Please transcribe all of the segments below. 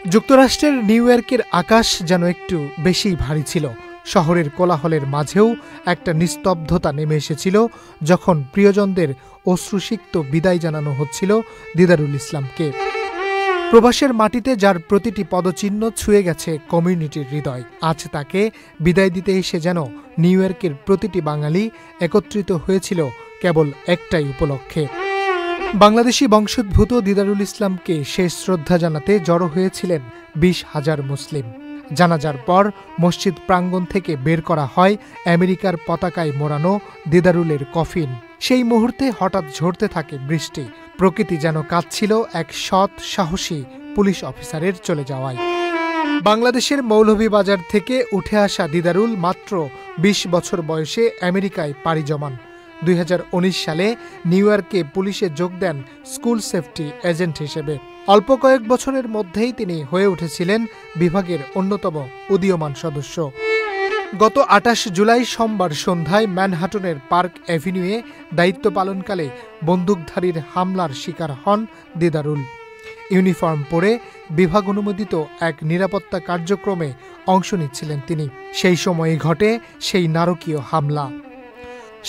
যুক্তরাষ্ট্রের নিউ ইয়র্কের আকাশ যেন একটু বেশিই ভারী ছিল। শহরের কোলাহলের মাঝেও একটা নিস্তব্ধতা নেমে এসেছিল যখন প্রিয়জনদের অশ্রুসিক্ত বিদায় জানানো হচ্ছিল দিদারুল ইসলামকে। প্রবাসের মাটিতে যার প্রতিটি পদচিহ্ন ছুঁয়ে গেছে কমিউনিটির হৃদয়, আজ তাকে বিদায় দিতে এসে যেন নিউ ইয়র্কের প্রতিটি বাঙালি একত্রিত হয়েছিল কেবল একটাই উপলক্ষে। বাংলাদেশি বংশোদ্ভূত দিদারুল ইসলামকে শেষ শ্রদ্ধা জানাতে জড়ো হয়েছিলেন 20,000 মুসলিম। জানাজার পর মসজিদ প্রাঙ্গণ থেকে বের করা হয় আমেরিকার পতাকায় মোড়ানো দিদারুলের কফিন। সেই মুহূর্তে হঠাৎ ঝরতে থাকে বৃষ্টি। প্রকৃতি যেন কাঁদছিল এক সৎ সাহসী পুলিশ অফিসারের চলে যাওয়ায়। বাংলাদেশের মৌলভীবাজার থেকে উঠে আসা দিদারুল মাত্র 20 বছর বয়সে আমেরিকায় পাড়ি জমান। 2019 সালে নিউ ইয়র্কে পুলিশে যোগ দেন স্কুল সেফটি এজেন্ট হিসেবে। অল্প কয়েক বছরের মধ্যেই তিনি হয়ে উঠেছিলেন বিভাগের অন্যতম উদীয়মান সদস্য। গত 28 জুলাই সোমবার সন্ধ্যায় ম্যানহাটনের পার্ক অ্যাভিনিউয়ে দায়িত্ব পালনকালে বন্দুকধারীর হামলার শিকার হন দিদারুল। ইউনিফর্ম পরে বিভাগ অনুমোদিত এক নিরাপত্তা কার্যক্রমে অংশ নিচ্ছিলেন তিনি। সেই সময়ই ঘটে সেই নারকীয় হামলা।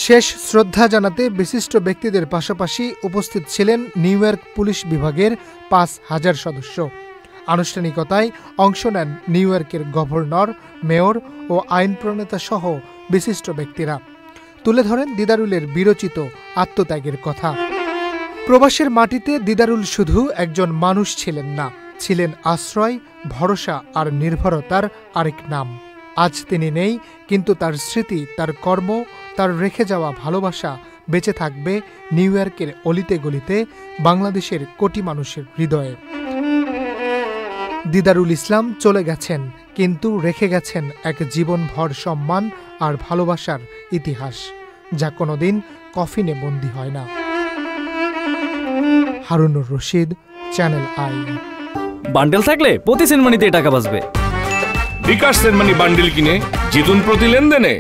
শেষ শ্রদ্ধা জানাতে বিশিষ্ট ব্যক্তিদের পাশাপাশি উপস্থিত ছিলেন নিউ ইয়র্ক পুলিশ বিভাগের 5,000 সদস্য। আনুষ্ঠানিকতায় অংশ নেন নিউ ইয়র্কের গভর্নর, মেয়র ও আইন প্রণেতা সহ বিশিষ্ট ব্যক্তিরা। তুলে ধরেন দিদারুলের বিরচিত আত্মত্যাগের কথা। প্রবাসের মাটিতে দিদারুল শুধু একজন মানুষ ছিলেন না, ছিলেন আশ্রয়, ভরসা আর নির্ভরতার আরেক নাম। আজ তিনি নেই, কিন্তু তার স্মৃতি, তার কর্ম, তার রেখে যাওয়া ভালোবাসা বেঁচে থাকবে নিউ ইয়র্কের অলিতে গলিতে, বাংলাদেশের কোটি মানুষের হৃদয়ে। দিদারুল ইসলাম চলে গেছেন, কিন্তু রেখে গেছেন এক জীবনভর সম্মান আর ভালোবাসার ইতিহাস, যা কোনোদিন কফিনে বন্দী হয় না। Harunur Rashid, channel I. Bundle থাকলে প্রতি সেনমানিতে টাকা বাঁচবে। বিকাশ সেনমানি বান্ডেল কিনে জিতুন প্রতি লেনদেনে।